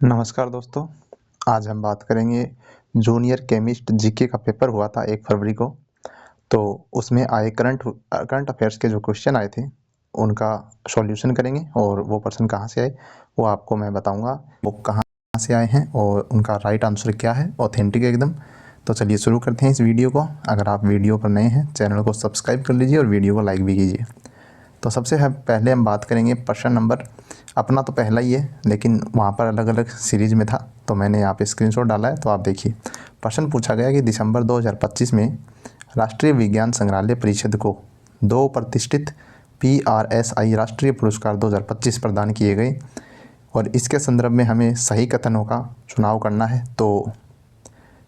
नमस्कार दोस्तों। आज हम बात करेंगे जूनियर केमिस्ट जीके का पेपर हुआ था 1 फरवरी को। तो उसमें आए करंट अफेयर्स के जो क्वेश्चन आए थे उनका सॉल्यूशन करेंगे और वो पर्सन कहाँ से आए वो आपको मैं बताऊंगा, वो कहाँ से आए हैं और उनका राइट आंसर क्या है, ऑथेंटिक एकदम। तो चलिए शुरू करते हैं इस वीडियो को। अगर आप वीडियो पर नए हैं चैनल को सब्सक्राइब कर लीजिए और वीडियो को लाइक भी कीजिए। तो सबसे पहले हम बात करेंगे प्रश्न नंबर, अपना तो पहला ही है लेकिन वहाँ पर अलग अलग सीरीज में था तो मैंने यहाँ पे स्क्रीनशॉट डाला है। तो आप देखिए, प्रश्न पूछा गया कि दिसंबर 2025 में राष्ट्रीय विज्ञान संग्रहालय परिषद को 2 प्रतिष्ठित PRSI राष्ट्रीय पुरस्कार 2025 प्रदान किए गए और इसके संदर्भ में हमें सही कथनों का चुनाव करना है। तो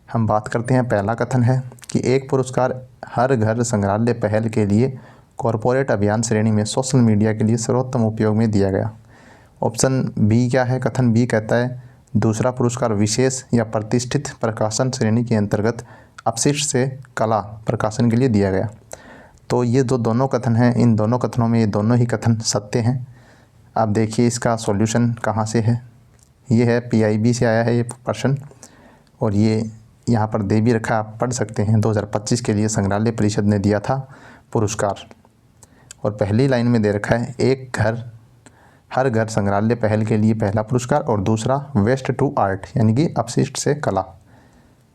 हम बात करते हैं। पहला कथन है कि एक पुरस्कार हर घर संग्रहालय पहल के लिए कॉरपोरेट अभियान श्रेणी में सोशल मीडिया के लिए सर्वोत्तम उपयोग में दिया गया। ऑप्शन बी क्या है? कथन बी कहता है दूसरा पुरस्कार विशेष या प्रतिष्ठित प्रकाशन श्रेणी के अंतर्गत अपशिष्ट से कला प्रकाशन के लिए दिया गया। तो ये जो दोनों कथन हैं, इन दोनों कथनों में ये दोनों ही कथन सत्य हैं। आप देखिए इसका सॉल्यूशन कहाँ से है। ये है PIB से आया है ये प्रश्न और ये यहाँ पर दे भी रखा, आप पढ़ सकते हैं। 2025 के लिए संग्रहालय परिषद ने दिया था पुरस्कार और पहली लाइन में दे रखा है हर घर संग्रहालय पहल के लिए पहला पुरस्कार और दूसरा वेस्ट टू आर्ट यानी कि अपशिष्ट से कला।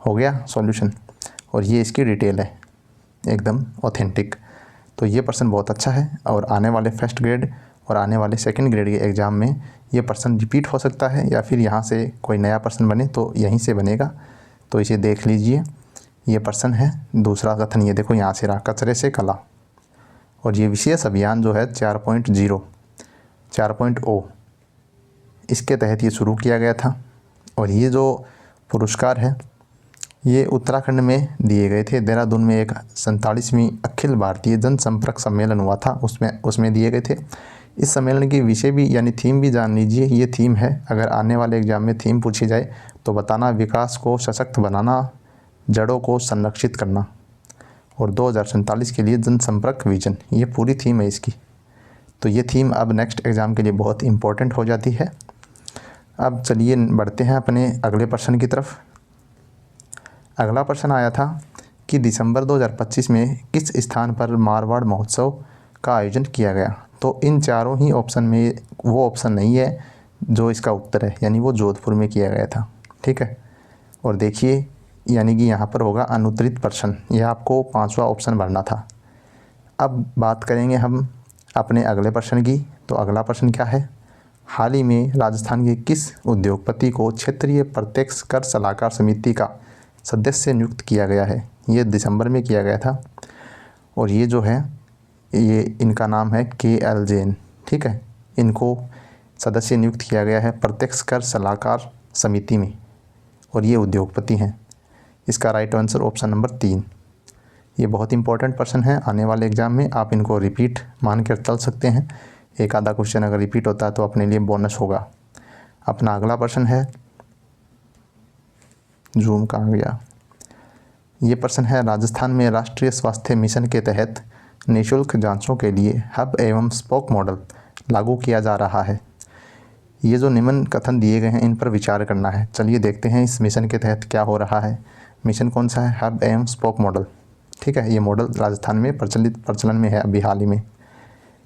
हो गया सॉल्यूशन और ये इसकी डिटेल है एकदम ऑथेंटिक। तो ये पर्सन बहुत अच्छा है और आने वाले फर्स्ट ग्रेड और आने वाले सेकंड ग्रेड के एग्ज़ाम में ये पर्सन रिपीट हो सकता है या फिर यहाँ से कोई नया पर्सन बने तो यहीं से बनेगा। तो इसे देख लीजिए, ये पर्सन है। दूसरा कथन ये देखो, यहाँ से रहा कचरे से कला। और ये विशेष अभियान जो है 4.0 इसके तहत ये शुरू किया गया था और ये जो पुरस्कार है ये उत्तराखंड में दिए गए थे। देहरादून में एक 47वीं अखिल भारतीय जनसंपर्क सम्मेलन हुआ था, उसमें दिए गए थे। इस सम्मेलन की विषय भी यानी थीम भी जान लीजिए। ये थीम है, अगर आने वाले एग्जाम में थीम पूछी जाए तो बताना विकास को सशक्त बनाना, जड़ों को संरक्षित करना और 2047 के लिए जनसंपर्क विजन, ये पूरी थीम है इसकी। तो ये थीम अब नेक्स्ट एग्ज़ाम के लिए बहुत इम्पोर्टेंट हो जाती है। अब चलिए बढ़ते हैं अपने अगले प्रश्न की तरफ। अगला प्रश्न आया था कि दिसंबर 2025 में किस स्थान पर मारवाड़ महोत्सव का आयोजन किया गया। तो इन चारों ही ऑप्शन में वो ऑप्शन नहीं है जो इसका उत्तर है, यानी वो जोधपुर में किया गया था। ठीक है, और देखिए यानी कि यहाँ पर होगा अनुत्तरित प्रश्न, यह आपको 5वां ऑप्शन भरना था। अब बात करेंगे हम अपने अगले प्रश्न की। तो अगला प्रश्न क्या है? हाल ही में राजस्थान के किस उद्योगपति को क्षेत्रीय प्रत्यक्ष कर सलाहकार समिति का सदस्य नियुक्त किया गया है? ये दिसंबर में किया गया था और ये जो है ये इनका नाम है KL जैन। ठीक है, इनको सदस्य नियुक्त किया गया है प्रत्यक्ष कर सलाहकार समिति में और ये उद्योगपति हैं। इसका राइट आंसर ऑप्शन नंबर 3। ये बहुत इंपॉर्टेंट प्रश्न है, आने वाले एग्ज़ाम में आप इनको रिपीट मान कर चल सकते हैं। एक आधा क्वेश्चन अगर रिपीट होता है तो अपने लिए बोनस होगा। अपना अगला प्रश्न है, जूम कहाँ गया, ये प्रश्न है राजस्थान में राष्ट्रीय स्वास्थ्य मिशन के तहत निःशुल्क जांचों के लिए हब एवं स्पोक मॉडल लागू किया जा रहा है। ये जो निम्न कथन दिए गए हैं इन पर विचार करना है। चलिए देखते हैं इस मिशन के तहत क्या हो रहा है। मिशन कौन सा है? हब एवं स्पोक मॉडल। ठीक है, ये मॉडल राजस्थान में प्रचलन में है अभी हाल ही में।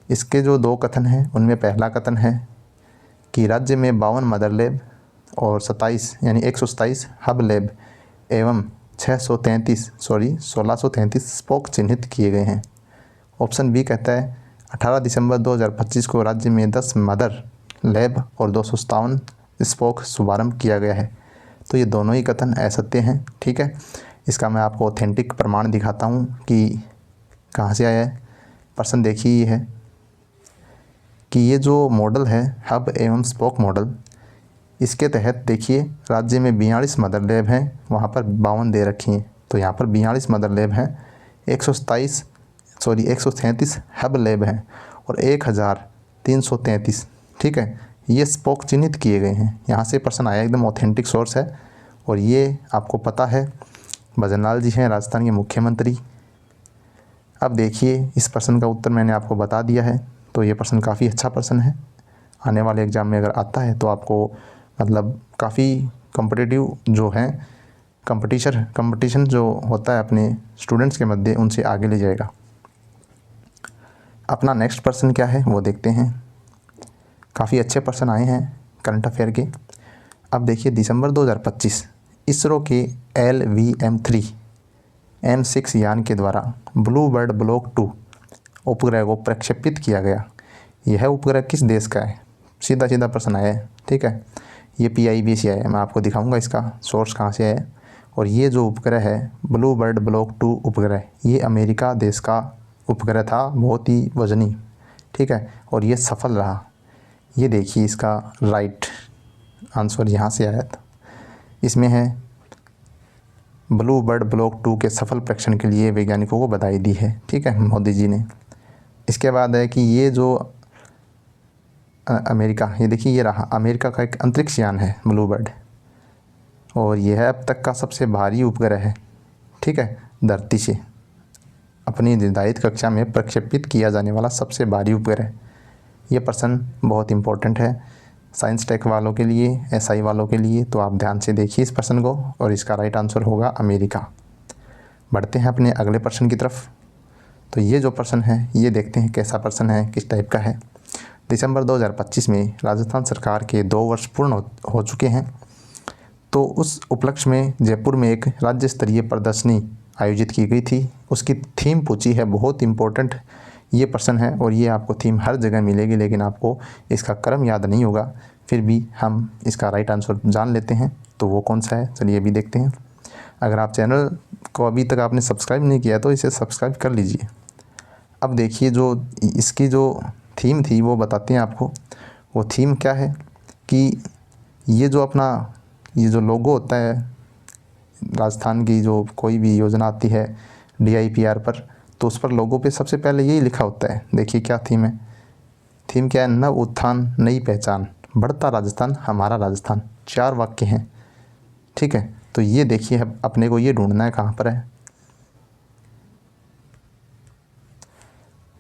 इसके जो 2 कथन हैं उनमें पहला कथन है कि राज्य में 52 मदर लैब और 127 हब लैब एवं 1633 स्पोक चिन्हित किए गए हैं। ऑप्शन बी कहता है 18 दिसंबर 2025 को राज्य में 10 मदर लैब और 257 स्पोक शुभारंभ किया गया है। तो ये दोनों ही कथन असत्य हैं। ठीक है, इसका मैं आपको ऑथेंटिक प्रमाण दिखाता हूँ कि कहाँ से आया है। प्रश्न देखिए ये है कि ये जो मॉडल है हब एवं स्पोक मॉडल, इसके तहत देखिए राज्य में 42 मदर लैब हैं, वहाँ पर 52 दे रखी हैं। तो यहाँ पर 42 मदर लैब हैं, 137 हब लैब हैं और 1333। ठीक है, ये स्पोक चिन्हित किए गए हैं। यहाँ से प्रश्न आया, एकदम ऑथेंटिक सोर्स है और ये आपको पता है भजनलाल जी हैं राजस्थान के मुख्यमंत्री। अब देखिए इस प्रश्न का उत्तर मैंने आपको बता दिया है। तो ये प्रश्न काफ़ी अच्छा प्रश्न है, आने वाले एग्ज़ाम में अगर आता है तो आपको मतलब काफ़ी कॉम्पिटिटिव जो है कंपटीशन जो होता है अपने स्टूडेंट्स के मध्य, उनसे आगे ले जाएगा। अपना नेक्स्ट पर्सन क्या है वो देखते हैं। काफ़ी अच्छे पर्सन आए हैं करंट अफेयर के। अब देखिए दिसंबर 2025 इसरो के LVM-3 M6 यान के द्वारा ब्लू बर्ड ब्लॉक 2 उपग्रह को प्रक्षेपित किया गया। यह उपग्रह किस देश का है? सीधा सीधा प्रश्न आया है, ठीक है। ये PIB से आया है, मैं आपको दिखाऊंगा इसका सोर्स कहाँ से है। और ये जो उपग्रह है ब्लू बर्ड ब्लॉक 2 उपग्रह, ये अमेरिका देश का उपग्रह था, बहुत ही वजनी, ठीक है, और ये सफल रहा। ये देखिए इसका राइट आंसर यहाँ से आया था। इसमें है ब्लू बर्ड ब्लॉक 2 के सफल परीक्षण के लिए वैज्ञानिकों को बधाई दी है, ठीक है, मोदी जी ने। इसके बाद है कि ये जो अमेरिका, ये देखिए ये रहा अमेरिका का एक अंतरिक्ष यान है ब्लू बर्ड, और यह अब तक का सबसे भारी उपग्रह है, ठीक है, धरती से अपनी निर्धारित कक्षा में प्रक्षेपित किया जाने वाला सबसे भारी उपग्रह। ये प्रश्न बहुत इंपॉर्टेंट है साइंस टेक वालों के लिए, SI वालों के लिए, तो आप ध्यान से देखिए इस प्रश्न को, और इसका राइट आंसर होगा अमेरिका। बढ़ते हैं अपने अगले प्रश्न की तरफ। तो ये जो प्रश्न है ये देखते हैं कैसा प्रश्न है, किस टाइप का है। दिसंबर 2025 में राजस्थान सरकार के 2 वर्ष पूर्ण हो चुके हैं, तो उस उपलक्ष्य में जयपुर में एक राज्य स्तरीय प्रदर्शनी आयोजित की गई थी। उसकी थीम पूछी है, बहुत इंपॉर्टेंट ये प्रश्न है, और ये आपको थीम हर जगह मिलेगी, लेकिन आपको इसका क्रम याद नहीं होगा। फिर भी हम इसका राइट आंसर जान लेते हैं, तो वो कौन सा है, चलिए अभी देखते हैं। अगर आप चैनल को अभी तक आपने सब्सक्राइब नहीं किया तो इसे सब्सक्राइब कर लीजिए। अब देखिए जो इसकी जो थीम थी वो बताते हैं आपको। वो थीम क्या है कि ये जो अपना ये जो लोगो होता है राजस्थान की, जो कोई भी योजना आती है DIPR पर, तो उस पर लोगों पे सबसे पहले यही लिखा होता है। देखिए क्या थीम है, थीम क्या है, नव उत्थान नई पहचान, बढ़ता राजस्थान हमारा राजस्थान। 4 वाक्य हैं, ठीक है। तो ये देखिए अपने को ये ढूंढना है कहाँ पर है,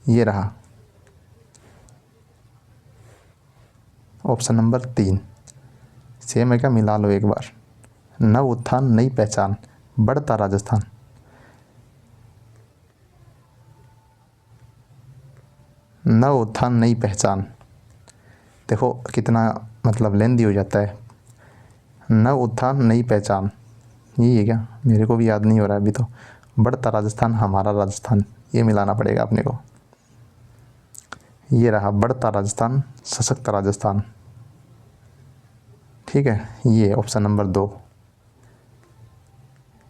ये रहा ऑप्शन नंबर 3। सेम है क्या, मिला लो एक बार। नव उत्थान नई पहचान, बढ़ता राजस्थान। नव उत्थान नई पहचान, देखो कितना मतलब लेंदी हो जाता है। नव उत्थान नई पहचान, यही है क्या, मेरे को भी याद नहीं हो रहा है अभी तो। बढ़ता राजस्थान हमारा राजस्थान, ये मिलाना पड़ेगा अपने को। ये रहा बढ़ता राजस्थान सशक्त राजस्थान, ठीक है, ये ऑप्शन नंबर 2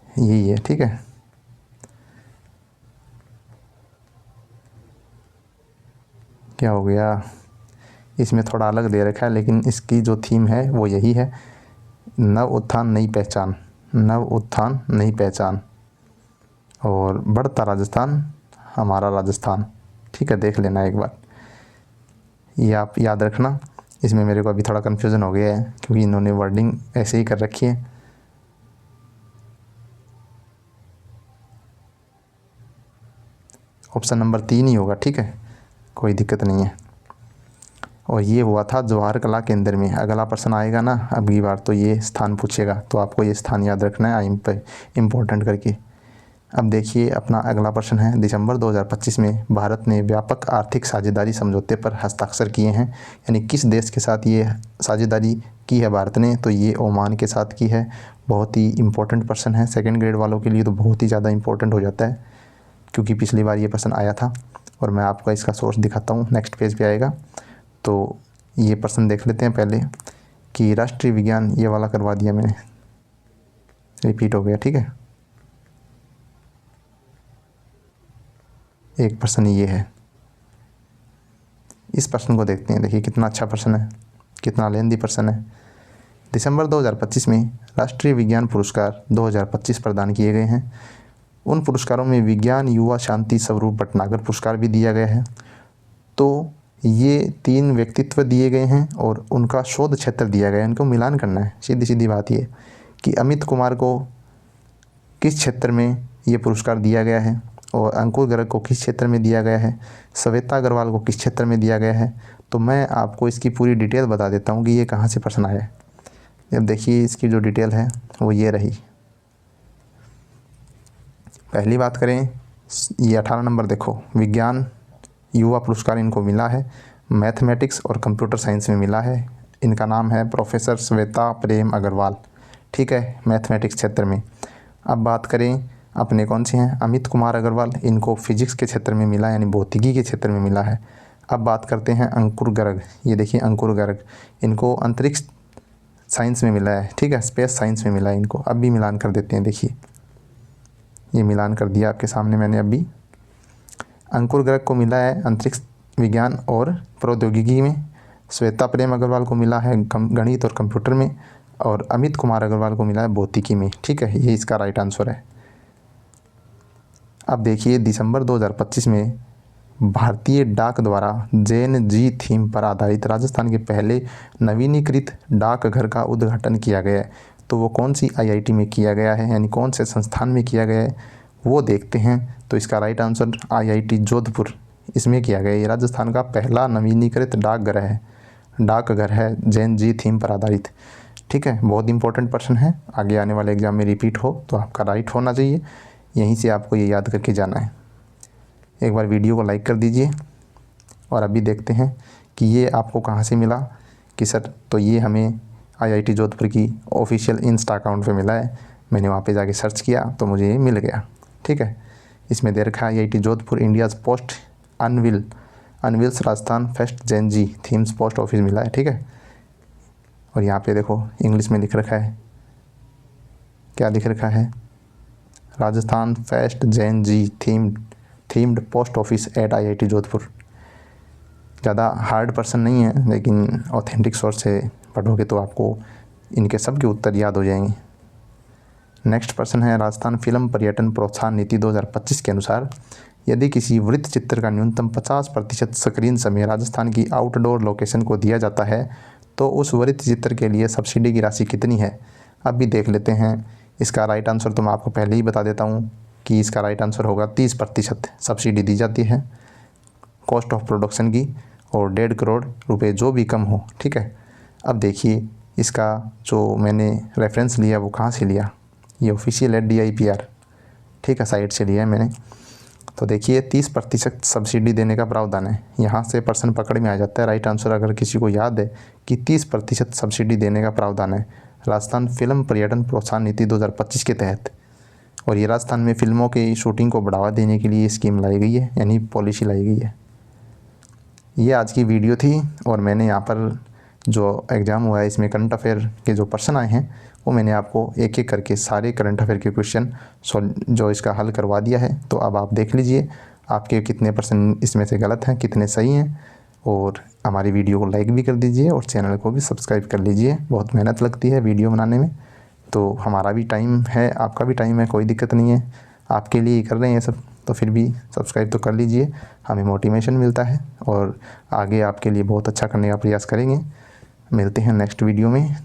यही है, ठीक है। क्या हो गया, इसमें थोड़ा अलग दे रखा है, लेकिन इसकी जो थीम है वो यही है, नव उत्थान नई पहचान, नव उत्थान नई पहचान, और बढ़ता राजस्थान हमारा राजस्थान, ठीक है। देख लेना एक बार, ये आप याद रखना। इसमें मेरे को अभी थोड़ा कन्फ्यूज़न हो गया है क्योंकि इन्होंने वर्डिंग ऐसे ही कर रखी है। ऑप्शन नंबर 3 ही होगा, ठीक है, कोई दिक्कत नहीं है। और ये हुआ था जवाहर कला केंद्र में। अगला प्रश्न आएगा ना अगली बार तो ये स्थान पूछेगा, तो आपको ये स्थान याद रखना है इम्पोर्टेंट करके। अब देखिए अपना अगला प्रश्न है, दिसंबर 2025 में भारत ने व्यापक आर्थिक साझेदारी समझौते पर हस्ताक्षर किए हैं, यानी किस देश के साथ ये साझेदारी की है भारत ने, तो ये ओमान के साथ की है। बहुत ही इंपॉर्टेंट प्रश्न है, सेकंड ग्रेड वालों के लिए तो बहुत ही ज़्यादा इंपॉर्टेंट हो जाता है, क्योंकि पिछली बार ये प्रश्न आया था। और मैं आपको इसका सोर्स दिखाता हूँ, नेक्स्ट पेज पे आएगा। तो ये प्रश्न देख लेते हैं पहले कि राष्ट्रीय विज्ञान, ये वाला करवा दिया मैंने, रिपीट हो गया, ठीक है। एक प्रश्न ये है, इस प्रश्न को देखते हैं। देखिए कितना अच्छा प्रश्न है, कितना लेंदी प्रश्न है। दिसंबर 2025 में राष्ट्रीय विज्ञान पुरस्कार 2025 प्रदान किए गए हैं। उन पुरस्कारों में विज्ञान युवा शांति स्वरूप भटनागर पुरस्कार भी दिया गया है। तो ये 3 व्यक्तित्व दिए गए हैं और उनका शोध क्षेत्र दिया गया है, इनको मिलान करना है। सीधी सीधी बात ये कि अमित कुमार को किस क्षेत्र में ये पुरस्कार दिया गया है, और अंकुर गर्ग को किस क्षेत्र में दिया गया है, श्वेता अग्रवाल को किस क्षेत्र में दिया गया है। तो मैं आपको इसकी पूरी डिटेल बता देता हूँ कि ये कहाँ से प्रश्न आया है। अब देखिए इसकी जो डिटेल है वो ये रही। पहली बात करें, ये 18 नंबर देखो, विज्ञान युवा पुरस्कार इनको मिला है, मैथमेटिक्स और कंप्यूटर साइंस में मिला है। इनका नाम है प्रोफेसर श्वेता प्रेम अग्रवाल, ठीक है, मैथमेटिक्स क्षेत्र में। अब बात करें अपने कौन से हैं, अमित कुमार अग्रवाल, इनको फिजिक्स के क्षेत्र में मिला, यानी भौतिकी के क्षेत्र में मिला है। अब बात करते हैं अंकुर गर्ग, ये देखिए अंकुर गर्ग, इनको अंतरिक्ष साइंस में मिला है, ठीक है, स्पेस साइंस में मिला है इनको। अब भी मिलान कर देते हैं, देखिए ये मिलान कर दिया आपके सामने मैंने अभी। अंकुर गर्ग को मिला है अंतरिक्ष विज्ञान और प्रौद्योगिकी में, श्वेता प्रेम अग्रवाल को मिला है गणित और कंप्यूटर में, और अमित कुमार अग्रवाल को मिला है भौतिकी में, ठीक है, ये इसका राइट आंसर है। अब देखिए दिसंबर 2025 में भारतीय डाक द्वारा जैन जी थीम पर आधारित राजस्थान के पहले नवीनीकृत डाकघर का उद्घाटन किया गया है। तो वो कौन सी आईआईटी में किया गया है, यानी कौन से संस्थान में किया गया है वो देखते हैं। तो इसका राइट आंसर आईआईटी जोधपुर, इसमें किया गया। ये राजस्थान का पहला नवीनीकृत डाकघर है जैन जी थीम पर आधारित, ठीक है। बहुत इंपॉर्टेंट प्रश्न है, आगे आने वाले एग्जाम में रिपीट हो तो आपका राइट होना चाहिए, यहीं से आपको ये याद करके जाना है। एक बार वीडियो को लाइक कर दीजिए। और अभी देखते हैं कि ये आपको कहाँ से मिला कि सर, तो ये हमें आईआईटी जोधपुर की ऑफिशियल इंस्टा अकाउंट पे मिला है। मैंने वहाँ पे जाके सर्च किया तो मुझे ये मिल गया, ठीक है। इसमें दे रखा है IIT Jodhpur India's post unveils Rajasthan fest Jain ji themes post office मिला है, ठीक है। और यहाँ पे देखो इंग्लिश में लिख रखा है, क्या लिख रखा है, Rajasthan fest Jain ji themed post office at IIT Jodhpur. ज़्यादा हार्ड पर्सन नहीं है, लेकिन ऑथेंटिक सोर्स से पढ़ोगे तो आपको इनके सब के उत्तर याद हो जाएंगे। नेक्स्ट प्रश्न है, राजस्थान फिल्म पर्यटन प्रोत्साहन नीति 2025 के अनुसार यदि किसी वृत्त चित्र का न्यूनतम 50% स्क्रीन समय राजस्थान की आउटडोर लोकेशन को दिया जाता है तो उस वृत्त चित्र के लिए सब्सिडी की राशि कितनी है। अब भी देख लेते हैं। इसका राइट आंसर तो मैं आपको पहले ही बता देता हूँ कि इसका राइट आंसर होगा 30% सब्सिडी दी जाती है कॉस्ट ऑफ प्रोडक्शन की, और 1.5 करोड़ रुपए जो भी कम हो, ठीक है। अब देखिए इसका जो मैंने रेफरेंस लिया वो कहाँ से लिया, ये ऑफिशियल है DIPR, ठीक है, साइट से लिया है मैंने। तो देखिए 30% सब्सिडी देने का प्रावधान है, यहाँ से प्रश्न पकड़ में आ जाता है। राइट आंसर अगर किसी को याद है कि 30% सब्सिडी देने का प्रावधान है राजस्थान फिल्म पर्यटन प्रोत्साहन नीति 2025 के तहत, और ये राजस्थान में फिल्मों की शूटिंग को बढ़ावा देने के लिए स्कीम लाई गई है, यानी पॉलिसी लाई गई है। ये आज की वीडियो थी, और मैंने यहाँ पर जो एग्ज़ाम हुआ है इसमें करंट अफेयर के जो प्रश्न आए हैं वो मैंने आपको एक एक करके सारे करंट अफेयर के क्वेश्चन जो इसका हल करवा दिया है। तो अब आप देख लीजिए आपके कितने % इसमें से गलत हैं, कितने सही हैं, और हमारी वीडियो को लाइक भी कर दीजिए और चैनल को भी सब्सक्राइब कर लीजिए। बहुत मेहनत लगती है वीडियो बनाने में, तो हमारा भी टाइम है, आपका भी टाइम है, कोई दिक्कत नहीं है, आपके लिए ही कर रहे हैं ये सब, तो फिर भी सब्सक्राइब तो कर लीजिए, हमें मोटिवेशन मिलता है और आगे आपके लिए बहुत अच्छा करने का प्रयास करेंगे। मिलते हैं नेक्स्ट वीडियो में,